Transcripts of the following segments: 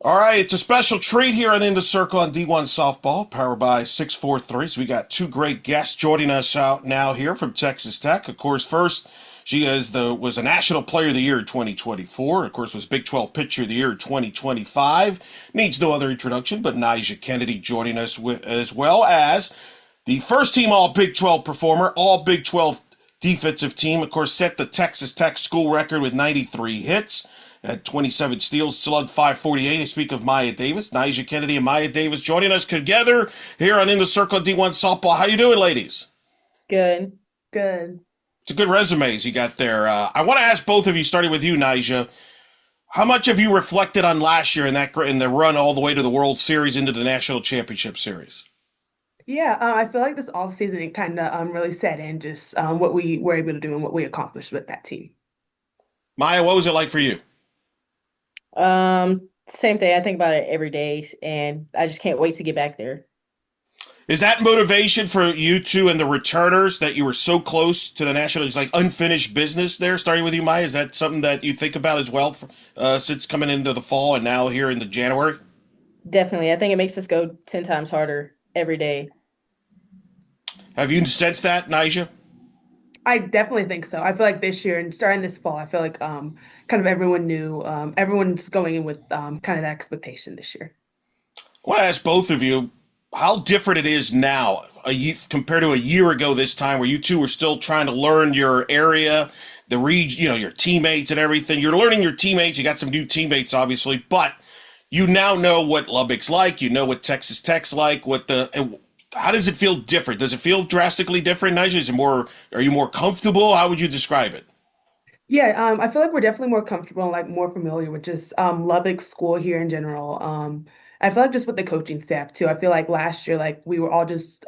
All right, it's a special treat here on In the Circle on D1 Softball, powered by 643. So we got two great guests joining us out now here from Texas Tech. Of course, first, she was a National Player of the Year in 2024. Of course, was Big 12 Pitcher of the Year in 2025. Needs no other introduction, but NiJaree Canady joining us as well as the first team All Big 12 performer, All Big 12 defensive team. Of course, set the Texas Tech school record with 93 hits. Had 27 steals, slugged 548. I speak of Mihyia Davis, NiJaree Canady, and Mihyia Davis joining us together here on In the Circle D1 Softball. How you doing, ladies? Good. Good. It's a good resumes you got there. I want to ask both of you, starting with you, NiJaree. How much have you reflected on last year in the run all the way to the World Series into the National Championship Series? Yeah, I feel like this off season it kind of really set in just what we were able to do and what we accomplished with that team. Mihyia, what was it like for you? Same thing. I think about it every day, and I just can't wait to get back there. Is that motivation for you two and the returners that you were so close to the National? It's like unfinished business there, starting with you, Mihyia. Is that something that you think about as well since coming into the fall and now here in the January? Definitely. I think it makes us go 10 times harder every day. Have you sensed that, NiJaree? I definitely think so. I feel like this year and starting this fall, I feel like kind of everyone knew everyone's going in with kind of that expectation this year. I want to ask both of you how different it is now compared to a year ago this time where you two were still trying to learn your area, the region, your teammates and everything. You're learning your teammates. You got some new teammates, obviously, but you now know what Lubbock's like. You know what Texas Tech's like. How does it feel different? Does it feel drastically different, NiJaree? Are you more comfortable? How would you describe it? Yeah, I feel like we're definitely more comfortable and like more familiar with just Lubbock school here in general. I feel like just with the coaching staff too. I feel like last year, like we were all just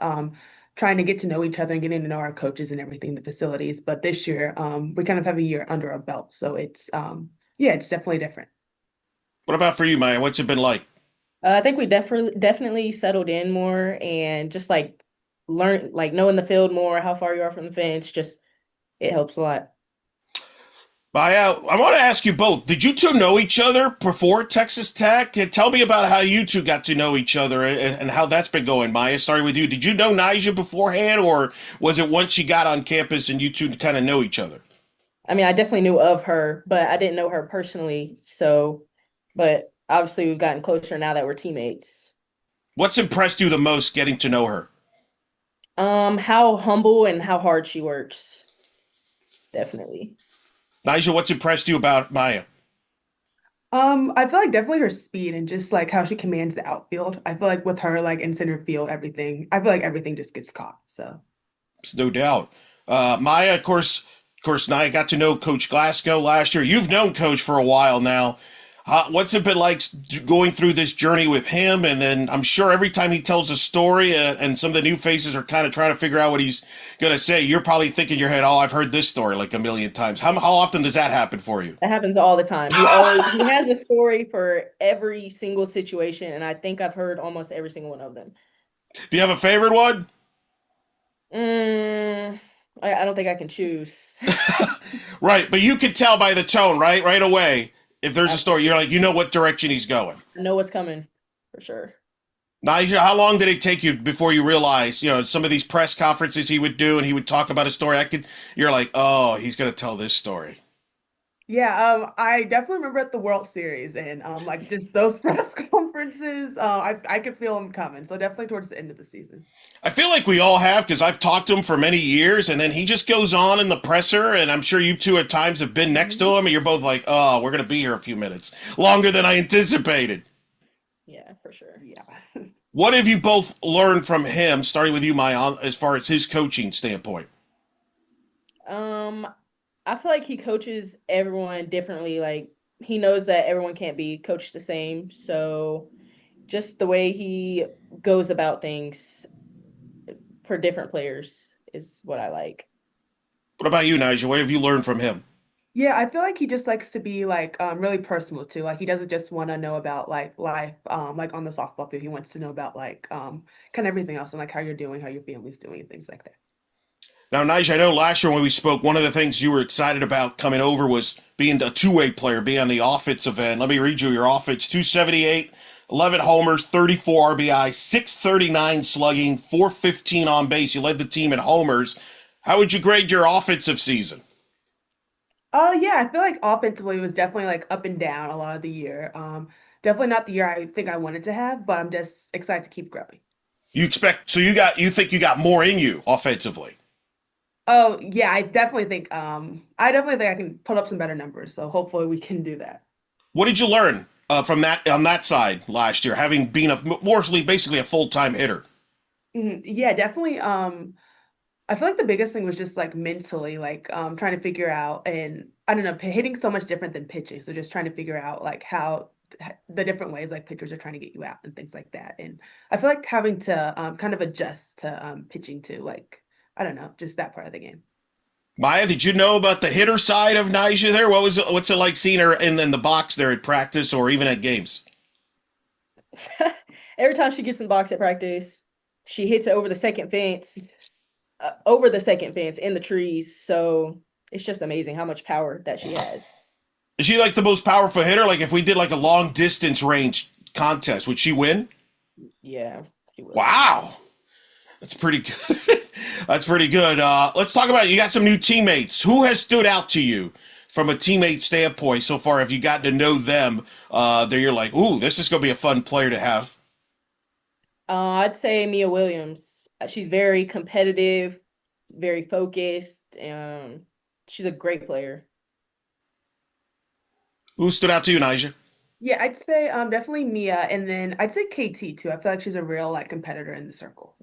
trying to get to know each other and getting to know our coaches and everything, the facilities. But this year, we kind of have a year under our belt, so it's yeah, it's definitely different. What about for you, Maya? What's it been like? I think we definitely settled in more and just like learn like knowing the field more, how far you are from the fence, just it helps a lot. Maya, I want to ask you both. Did you two know each other before Texas Tech? Tell me about how you two got to know each other and how that's been going. Maya, starting with you. Did you know NiJaree beforehand, or was it once she got on campus and you two kind of know each other? I mean, I definitely knew of her, but I didn't know her personally. So, but obviously we've gotten closer now that we're teammates. What's impressed you the most getting to know her? How humble and how hard she works. Definitely. NiJaree, what's impressed you about Maya? I feel like definitely her speed and just like how she commands the outfield. I feel like with her like in center field, everything. I feel like everything just gets caught. So. No doubt. Maya, of course, Nia got to know Coach Glasco last year. You've known Coach for a while now. What's it been like going through this journey with him? And then I'm sure every time he tells a story and some of the new faces are kind of trying to figure out what he's going to say, you're probably thinking in your head, oh, I've heard this story like a million times. How often does that happen for you? That happens all the time. He has a story for every single situation, and I think I've heard almost every single one of them. Do you have a favorite one? Mm, I don't think I can choose. Right, but you can tell by the tone, right? Right away. If there's I a story, you're like, you know what direction he's going. know what's coming for sure. Nigel, how long did it take you before you realized, some of these press conferences he would do and he would talk about a story? You're like, oh, he's going to tell this story. Yeah, I definitely remember at the World Series and like just those press conferences, I could feel them coming. So definitely towards the end of the season. I feel like we all have because I've talked to him for many years and then he just goes on in the presser. And I'm sure you two at times have been next to Mhm. him and you're both like, oh, we're going to be here a few minutes longer than I anticipated. Yeah, for sure. Yeah. What have you both learned from him, starting with you, Maya, as far as his coaching standpoint? Um, I feel like he coaches everyone differently. Like he knows that everyone can't be coached the same. So just the way he goes about things for different players is what I like. What about you, Nigel? What have you learned from him? Yeah, I feel like he just likes to be like really personal too. Like he doesn't just want to know about like life like on the softball field. He wants to know about like kind of everything else and like how you're doing, how your family's doing and things like that. Now, Nige, I know last year when we spoke, one of the things you were excited about coming over was being a two-way player, being on the offensive end. Let me read you your offense: 278, 11 homers, 34 RBI, 639 slugging, 415 on base. You led the team in homers. How would you grade your offensive season? Oh yeah, I feel like offensively it was definitely like up and down a lot of the year. Definitely not the year I think I wanted to have, but I'm just excited to keep growing. You expect so you think you got more in you offensively. Oh yeah, I definitely think I can put up some better numbers. So hopefully we can do that. What did you learn from that on that side last year, having been a mostly basically a full-time hitter? Yeah, definitely. I feel like the biggest thing was just like mentally, like trying to figure out, and I don't know, hitting so much different than pitching. So just trying to figure out like how the different ways like pitchers are trying to get you out and things like that. And I feel like having to kind of adjust to pitching too, like I don't know, just that part of the game. Maya, did you know about the hitter side of Nyjah there? What's it like seeing her in the box there at practice or even at games? Every time she gets in the box at practice, she hits it over the second fence in the trees. So it's just amazing how much power that she has. Is she like the most powerful hitter? Like if we did like a long distance range contest, would she win? Yeah, she would. Wow. That's pretty good. That's pretty good. Let's talk about you got some new teammates. Who has stood out to you from a teammate standpoint so far? Have you gotten to know them? That you're like, ooh, this is gonna be a fun player to have. I'd say Mia Williams. She's very competitive, very focused. She's a great player. Who stood out to you, Nigel? Yeah, I'd say definitely Mia, and then I'd say KT too. I feel like she's a real like competitor in the circle.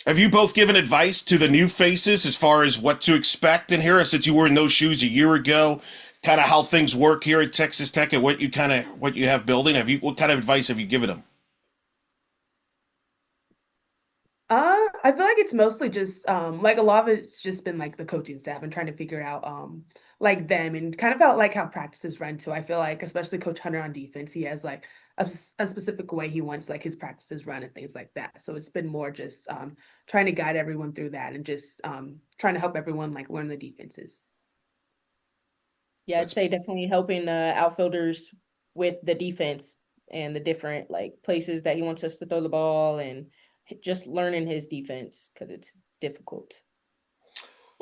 Have you both given advice to the new faces as far as what to expect in here, since you were in those shoes a year ago? Kind of how things work here at Texas Tech and what you have building. Have you what kind of advice have you given them? I feel like it's mostly just like a lot of it's just been like the coaching staff and trying to figure out like them and kind of about like how practices run too. I feel like especially Coach Hunter on defense, he has like a specific way he wants like his practices run and things like that. So it's been more just trying to guide everyone through that and just trying to help everyone like learn the defenses. Yeah, I'd That's say definitely helping outfielders with the defense and the different like places that he wants us to throw the ball and just learning his defense because it's difficult.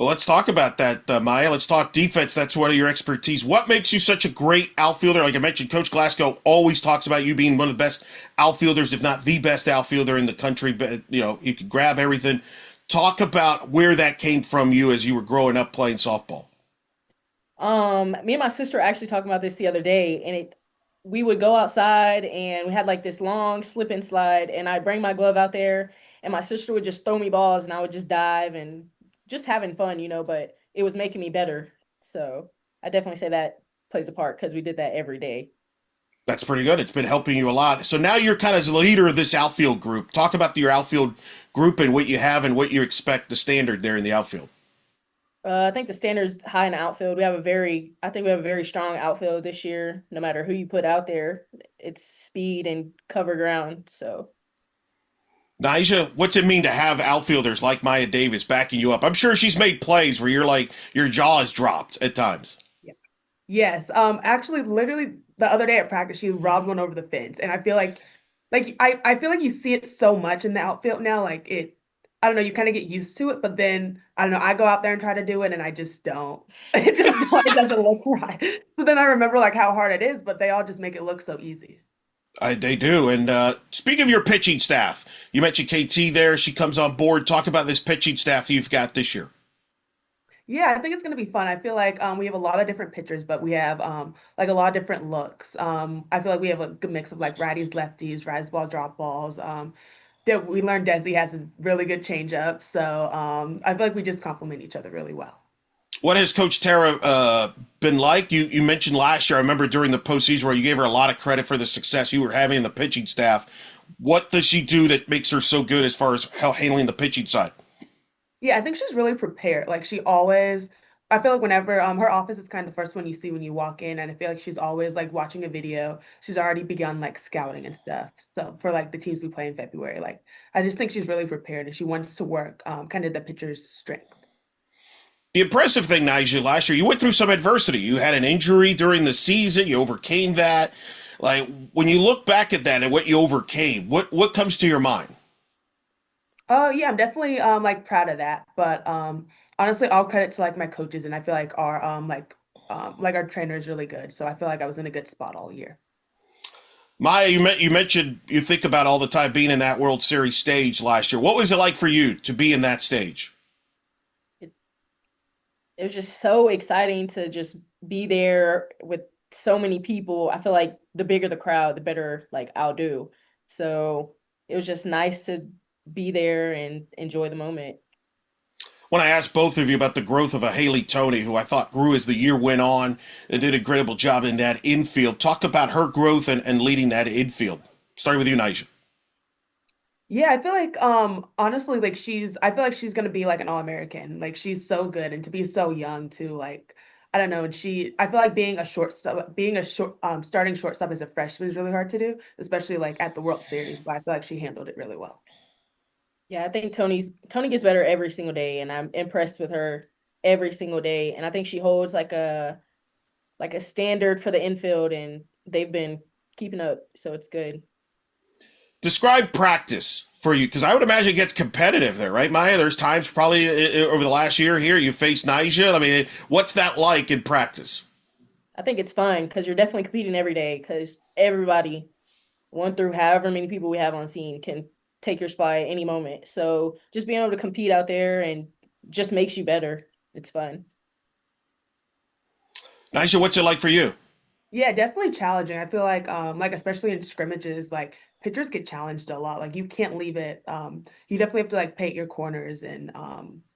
well. Let's talk about that, Maya. Let's talk defense. That's one of your expertise. What makes you such a great outfielder? Like I mentioned, Coach Glasgow always talks about you being one of the best outfielders, if not the best outfielder in the country. But you know, you could grab everything. Talk about where that came from you as you were growing up playing softball. Me and my sister were actually talking about this the other day, and we would go outside and we had like this long slip and slide, and I'd bring my glove out there, and my sister would just throw me balls, and I would just dive and just having fun, but it was making me better. So I definitely say that plays a part because we did that every day. That's pretty good. It's been helping you a lot. So now you're kind of the leader of this outfield group. Talk about your outfield group and what you have and what you expect the standard there in the outfield. I think the standard's high in the outfield. I think we have a very strong outfield this year. No matter who you put out there, it's speed and cover ground. So Nyjah, what's it mean to have outfielders like Maya Davis backing you up? I'm sure she's made plays where you're like your jaw is dropped at times. Yeah. Yes. Actually, literally the other day at practice, she robbed one over the fence, and I feel like I feel like you see it so much in the outfield now. Like it, I don't know, you kind of get used to it, but then I don't know, I go out there and try to do it, and I just don't. It doesn't look right. So then I remember like how hard it is, but they all just make it look so easy. They do. And speaking of your pitching staff, you mentioned KT there. She comes on board. Talk about this pitching staff you've got this year. Yeah, I think it's gonna be fun. I feel like we have a lot of different pitchers, but we have like a lot of different looks. I feel like we have a good mix of like righties, lefties, rise ball, drop balls. That we learned Desi has a really good changeup, so I feel like we just complement each other really well. What has Coach Tara been like? You mentioned last year, I remember during the postseason where you gave her a lot of credit for the success you were having in the pitching staff. What does she do that makes her so good as far as how handling the pitching side? Yeah, I think she's really prepared. Like she always, I feel like whenever her office is kind of the first one you see when you walk in, and I feel like she's always like watching a video. She's already begun like scouting and stuff. So for like the teams we play in February, like I just think she's really prepared and she wants to work kind of the pitcher's strength. The impressive thing, Nigel, last year, you went through some adversity. You had an injury during the season. You overcame that. Like, when you look back at that and what you overcame, what comes to your mind? Oh yeah, I'm definitely like proud of that. But honestly, all credit to like my coaches, and I feel like our trainer is really good. So I feel like I was in a good spot all year. Maya, you mentioned you think about all the time being in that World Series stage last year. What was it like for you to be in that stage? It, it was just so exciting to just be there with so many people. I feel like the bigger the crowd, the better like I'll do. So it was just nice to be there and enjoy the moment. When I asked both of you about the growth of a Haley Tony, who I thought grew as the year went on and did an incredible job in that infield, talk about her growth and leading that infield. Starting with you, Nigel. Yeah, I feel like honestly like I feel like she's gonna be like an all-American. Like she's so good and to be so young too, like I don't know, and I feel like being a short starting shortstop as a freshman is really hard to do, especially like at the World Series, but I feel like she handled it really well. Yeah, I think Tony gets better every single day, and I'm impressed with her every single day. And I think she holds like a standard for the infield, and they've been keeping up, so it's good. Describe practice for you, because I would imagine it gets competitive there, right, Maya? There's times probably over the last year here you face Nigel. I mean, what's that like in practice? I think it's fun because you're definitely competing every day because everybody, one through however many people we have on scene, can take your spot at any moment. So just being able to compete out there and just makes you better. It's fun. Nigel, what's it like for you? Yeah, definitely challenging. I feel like especially in scrimmages, like pitchers get challenged a lot. Like you can't leave it. You definitely have to like paint your corners and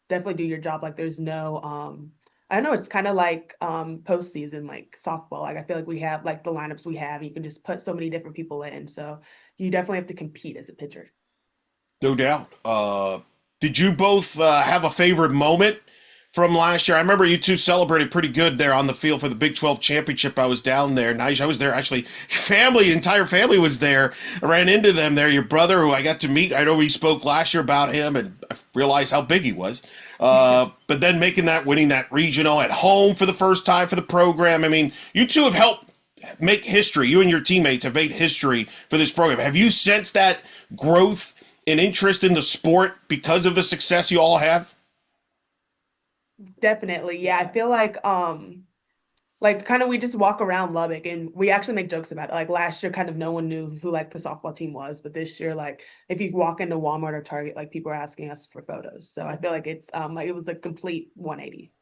definitely do your job. Like there's no I don't know, it's kind of like postseason like softball. Like I feel like we have like the lineups we have, you can just put so many different people in. So you definitely have to compete as a pitcher. No doubt. Did you both have a favorite moment from last year? I remember you two celebrated pretty good there on the field for the Big 12 championship. I was down there. Nice. I was there actually. Family, entire family was there. I ran into them there. Your brother, who I got to meet, I know we spoke last year about him, and I realized how big he was. But then winning that regional at home for the first time for the program. I mean, you two have helped make history. You and your teammates have made history for this program. Have you sensed that growth and interest in the sport because of the success you all have? Definitely. Yeah, I feel like kind of we just walk around Lubbock and we actually make jokes about it. Like last year, kind of no one knew who like the softball team was, but this year, like if you walk into Walmart or Target, like people are asking us for photos. So I feel like it's like it was a complete 180.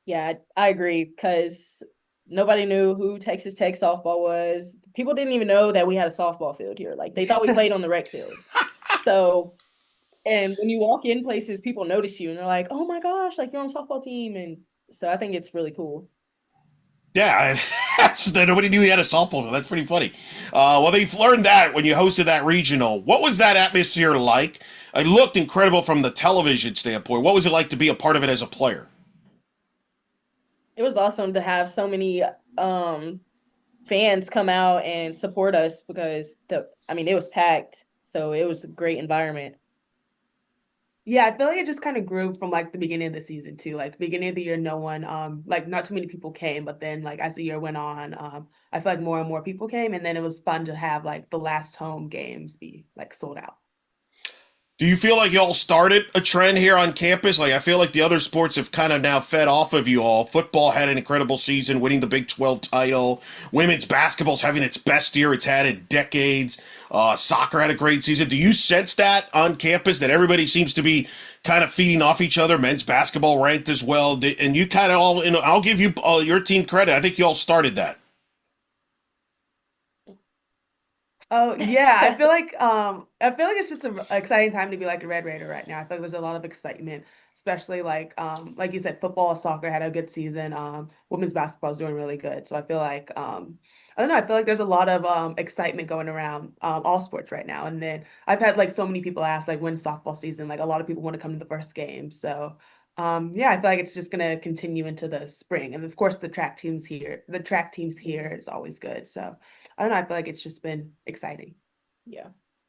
Yeah, I agree because nobody knew who Texas Tech softball was. People didn't even know that we had a softball field here. Like they thought we played on the rec fields. So, and when you walk in places, people notice you and they're like, "Oh my gosh, like you're on a softball team." And so I think it's really cool. Yeah, nobody knew he had a softball field. That's pretty funny. Well, they've learned that when you hosted that regional. What was that atmosphere like? It looked incredible from the television standpoint. What was it like to be a part of it as a player? It was awesome to have so many fans come out and support us because it was packed. So it was a great environment. Yeah, I feel like it just kind of grew from like the beginning of the season too. Like beginning of the year, no one like not too many people came, but then like as the year went on, I feel like more and more people came, and then it was fun to have like the last home games be like sold out. Do you feel like y'all started a trend here on campus? Like, I feel like the other sports have kind of now fed off of you all. Football had an incredible season, winning the Big 12 title. Women's basketball's having its best year it's had in decades. Soccer had a great season. Do you sense that on campus that everybody seems to be kind of feeding off each other? Men's basketball ranked as well. And you kind of all, I'll give you your team credit. I think you all started that. Oh yeah, I feel like it's just an exciting time to be like a Red Raider right now. I feel like there's a lot of excitement, especially like you said, football, soccer had a good season. Women's basketball is doing really good. So I feel like I don't know, I feel like there's a lot of excitement going around all sports right now. And then I've had like so many people ask like when's softball season? Like a lot of people want to come to the first game. So yeah, I feel like it's just gonna continue into the spring. And of course the track teams here is always good. So I don't know. I feel like it's just been exciting. Yeah,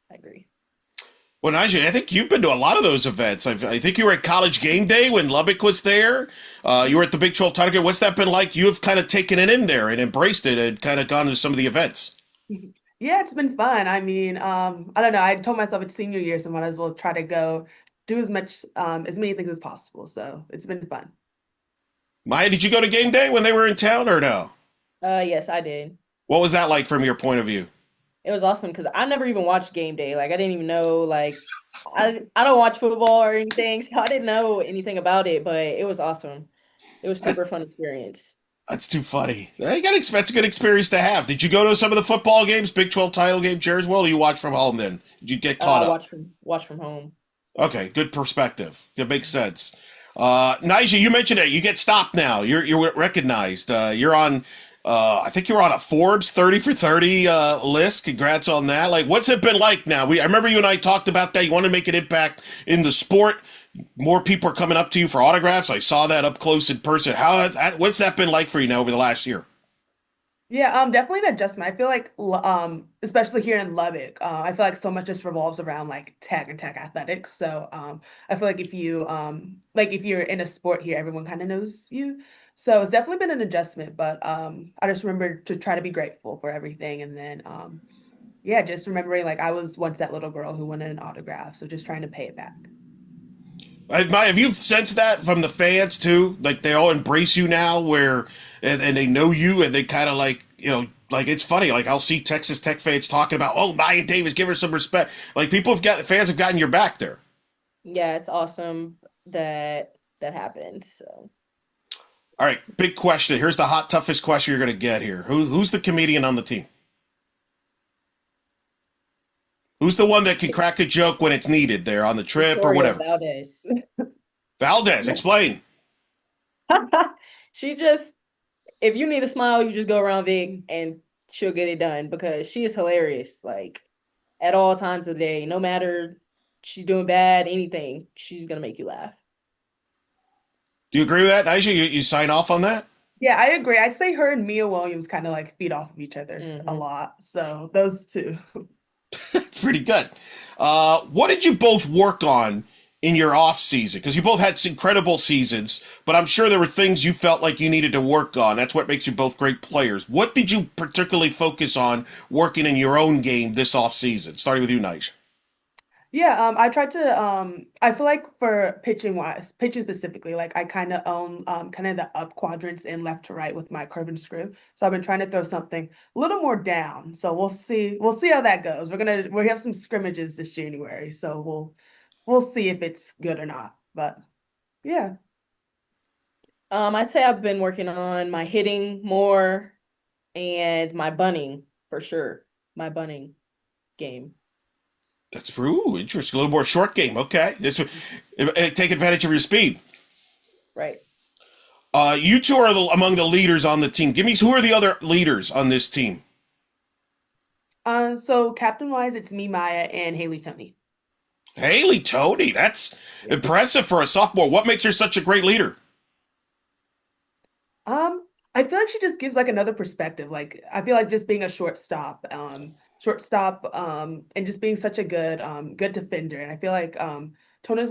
I agree. Well, Nigel, I think you've been to a lot of those events. I think you were at College Game Day when Lubbock was there. You were at the Big 12 title game. What's that been like? You have kind of taken it in there and embraced it and kind of gone to some of the events. Yeah, it's been fun. I mean, I don't know. I told myself it's senior year, so I might as well try to go do as many things as possible. So it's been fun. Maya, did you go to Game Day when they were in town or no? Yes, I did. What was that like from your point of view? It was awesome because I never even watched game day. Like I didn't even know I don't watch football or anything, so I didn't know anything about it, but it was awesome. It was super fun experience. That's too funny. You got to That's a good experience to have. Did you go to some of the football games, Big 12 title game, Jerry's? Well, or you watch from home then? Did you get caught up? Watch from home. Okay, good perspective. It makes sense. Nigel, you mentioned it. You get stopped now. You're recognized. You're on. I think you're on a Forbes 30 for 30 list. Congrats on that. Like, what's it been like now? I remember you and I talked about that. You want to make an impact in the sport. More people are coming up to you for autographs. I saw that up close in person. What's that been like for you now over the last year? Yeah, definitely an adjustment. I feel like, especially here in Lubbock, I feel like so much just revolves around like tech and tech athletics. So, I feel like if you're in a sport here, everyone kind of knows you. So it's definitely been an adjustment, but I just remember to try to be grateful for everything, and then, yeah, just remembering like I was once that little girl who wanted an autograph, so just trying to pay it back. Have you sensed that from the fans too? Like they all embrace you now, and they know you, and they kind of like like it's funny. Like I'll see Texas Tech fans talking about, oh, Maya Davis, give her some respect. Like fans have gotten your back there. Yeah, it's awesome that happened. So All right, big question. Here's the hot, toughest question you're going to get here. Who's the comedian on the team? Who's the one that can crack a joke when it's needed there on the trip or Victoria whatever? Valdez. Valdez, explain. She just if you need a smile, you just go around Vic and she'll get it done because she is hilarious. Like at all times of the day, no matter she's doing bad, anything, she's gonna make you laugh. Do you agree with that, Aisha? You sign off on that? Yeah, I agree. I'd say her and Mia Williams kind of like feed off of each other a Hmm. lot. So those two. Pretty good. What did you both work on in your off season? Because you both had incredible seasons, but I'm sure there were things you felt like you needed to work on. That's what makes you both great players. What did you particularly focus on working in your own game this off season? Starting with you, Nice. Yeah, I tried to I feel like for pitching specifically, like I kind of own kind of the up quadrants and left to right with my curve and screw. So I've been trying to throw something a little more down. So we'll see how that goes. We have some scrimmages this January, so we'll see if it's good or not. But yeah. I'd say I've been working on my hitting more and my bunting for sure. My bunting game. That's interesting. A little more short game. Okay. Take advantage of your speed. Right. You two are among the leaders on the team. Give me who are the other leaders on this team? So captain wise, it's me, Maya, and Haley Tony. Haley Tony. That's Yeah. impressive for a sophomore. What makes her such a great leader? I feel like she just gives like another perspective. Like I feel like just being a and just being such a good defender. And I feel like Tona's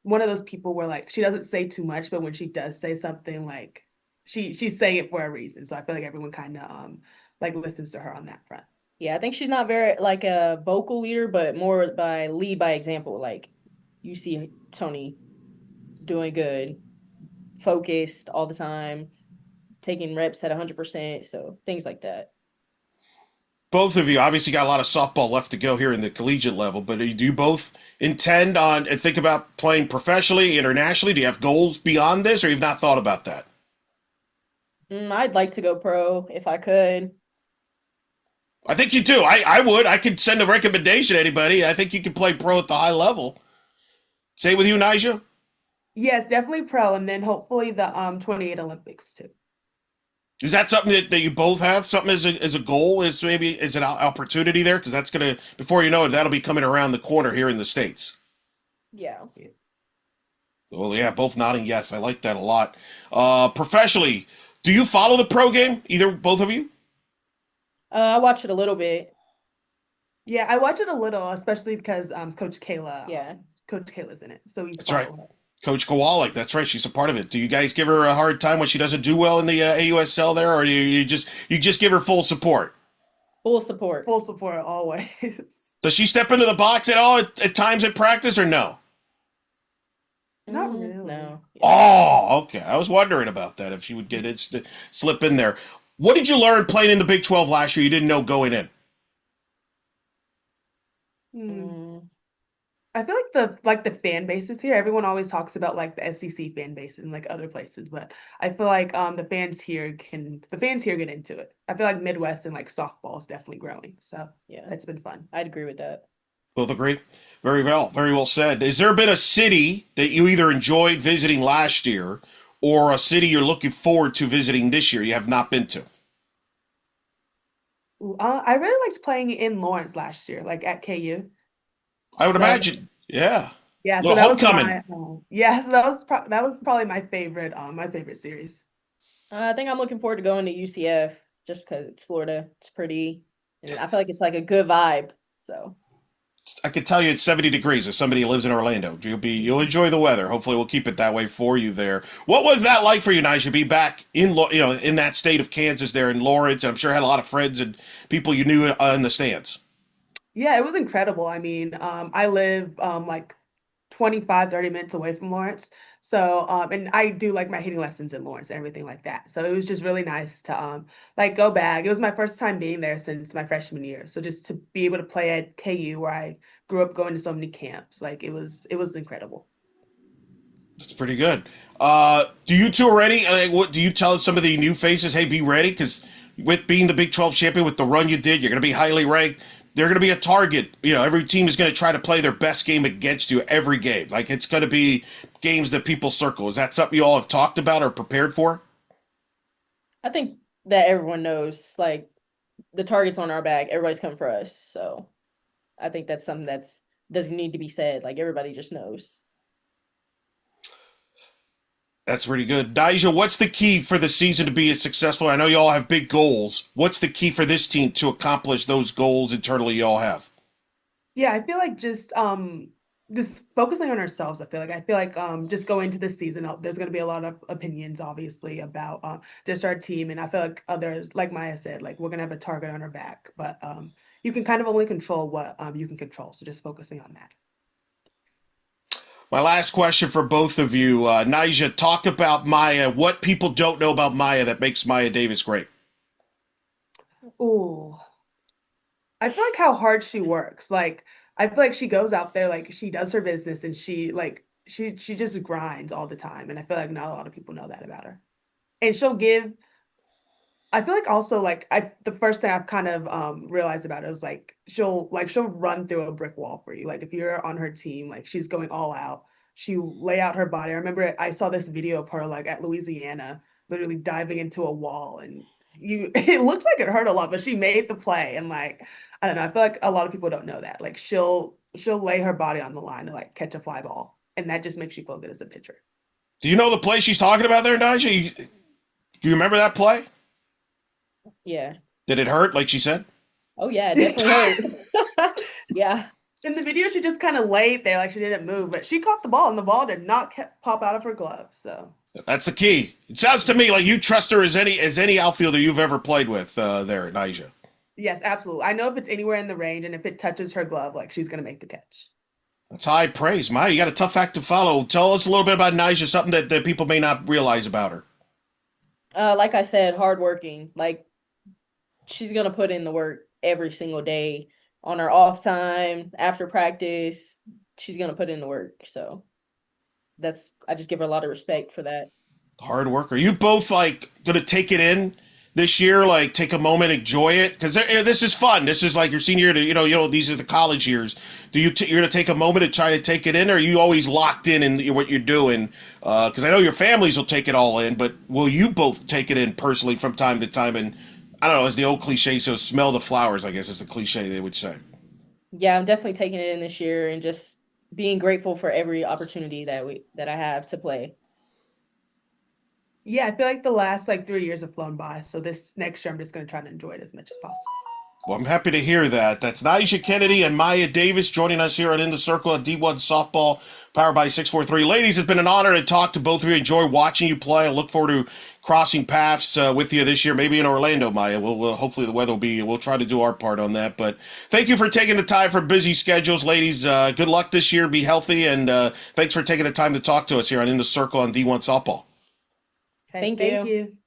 one of those people where like she doesn't say too much, but when she does say something, like she's saying it for a reason. So I feel like everyone kind of like listens to her on that front. Yeah, I think she's not very like a vocal leader, but more by lead by example. Like you see Tony doing good, focused all the time, taking reps at 100%. So things like that. Both of you obviously got a lot of softball left to go here in the collegiate level, but do you both intend on and think about playing professionally, internationally? Do you have goals beyond this, or you've not thought about that? I'd like to go pro if I could. I think you do. I would. I could send a recommendation to anybody. I think you can play pro at the high level. Say with you, Nija? Yes, definitely pro, and then hopefully the 28 Olympics too. Is that something that you both have? Something as a goal? Is maybe is an opportunity there? Because that's going to, before you know it, that'll be coming around the corner here in the States. Yeah. Well, yeah, both nodding yes. I like that a lot. Professionally, do you follow the pro game? Either, both of you? I watch it a little bit. Yeah, I watch it a little, especially because Yeah. Coach Kayla's in it, so we That's right. follow her. Coach Kowalik, that's right. She's a part of it. Do you guys give her a hard time when she doesn't do well in the AUSL there, or do you just give her full support? Full support. Full support always. Does she step into the box at all at times at practice, or no? Not really. No. Yeah. Oh, okay. I was wondering about that if she would get it slip in there. What did you learn playing in the Big 12 last year you didn't know going in? Hmm. Mm, I feel like the fan bases here, everyone always talks about like the SEC fan base and like other places, but I feel like the fans here get into it. I feel like Midwest and like softball is definitely growing. So yeah. it's been fun. I'd agree with that. Both agree? Very well said. Has there been a city that you either enjoyed visiting last year or a city you're looking forward to visiting this year you have not been to? I really liked playing in Lawrence last year, like at KU. I would So imagine. Yeah. yeah, so Little that was homecoming. so that was probably my favorite series. I think I'm looking forward to going to UCF just because it's Florida. It's pretty, and I feel like it's like a good vibe. So I can tell you it's 70 degrees as somebody who lives in Orlando. You'll enjoy the weather. Hopefully we'll keep it that way for you there. What was that like for you, NiJaree, be back in that state of Kansas there in Lawrence? I'm sure had a lot of friends and people you knew in the stands. Yeah, it was incredible. I mean, I live like 25-30 minutes away from Lawrence. So, and I do like my hitting lessons in Lawrence and everything like that. So it was just really nice to like go back. It was my first time being there since my freshman year. So just to be able to play at KU where I grew up going to so many camps, like it was incredible. That's pretty good. Do you two already? What do you tell some of the new faces? Hey, be ready because with being the Big 12 champion, with the run you did, you're going to be highly ranked. They're going to be a target. Every team is going to try to play their best game against you every game. Like it's going to be games that people circle. Is that something you all have talked about or prepared for? I think that everyone knows like the target's on our back. Everybody's coming for us. So I think that's something that's doesn't need to be said. Like everybody just knows. That's pretty good. Daija, what's the key for the season to be as successful? I know you all have big goals. What's the key for this team to accomplish those goals internally you all have? Yeah, I feel like just focusing on ourselves. I feel like just going into this season, there's going to be a lot of opinions, obviously, about just our team, and I feel like others, like Maya said, like we're going to have a target on our back, but you can kind of only control what you can control. So just focusing on that. My last question for both of you. Nyjah, talk about Mihya. What people don't know about Mihya that makes Mihya Davis great? Ooh, I feel like how hard she works. Like I feel like she goes out there, like she does her business, and she just grinds all the time, and I feel like not a lot of people know that about her. And she'll give I feel like also like I the first thing I've kind of realized about it is like she'll run through a brick wall for you. Like if you're on her team, like she's going all out. She lay out her body. I remember I saw this video of her like at Louisiana, literally diving into a wall and you it looks like it hurt a lot, but she made the play and like I don't know. I feel like a lot of people don't know that. Like she'll lay her body on the line to like catch a fly ball. And that just makes you feel good as a pitcher. Do you know the play she's talking about there, Nyjah? Do you remember that play? Yeah. Did it hurt, like she said? Oh yeah, it definitely hurt. Yeah. In the video, she just kind of laid there like she didn't move, but she caught the ball, and the ball did not pop out of her glove. So That's the key. It sounds to me like you trust her as any outfielder you've ever played with there, Nyjah. yes, absolutely. I know if it's anywhere in the range and if it touches her glove, like she's gonna make the catch. That's high praise. Maya, you got a tough act to follow. Tell us a little bit about Nyjah, something that people may not realize about her. Like I said, hardworking. Like she's gonna put in the work every single day on her off time, after practice. She's gonna put in the work. So that's I just give her a lot of respect for that. Hard work. Are you both like going to take it in this year? Like take a moment, enjoy it because this is fun. This is like your senior year. These are the college years. You're going to take a moment and try to take it in, or are you always locked in what you're doing? Because I know your families will take it all in, but will you both take it in personally from time to time? And I don't know, as the old cliche says, smell the flowers. I guess is the cliche they would say. Yeah, I'm definitely taking it in this year and just being grateful for every opportunity that I have to play. Yeah, I feel like the last like 3 years have flown by. So this next year, I'm just gonna try to enjoy it as much as possible. Well, I'm happy to hear that. That's NiJaree Canady and Mihyia Davis joining us here at In the Circle at D1 Softball, powered by 643. Ladies, it's been an honor to talk to both of you. Enjoy watching you play. I look forward to crossing paths with you this year, maybe in Orlando, Mihyia. We'll hopefully the weather will be. We'll try to do our part on that. But thank you for taking the time for busy schedules, ladies. Good luck this year. Be healthy, and thanks for taking the time to talk to us here on In the Circle on D1 Softball. Okay, Thank thank you. you.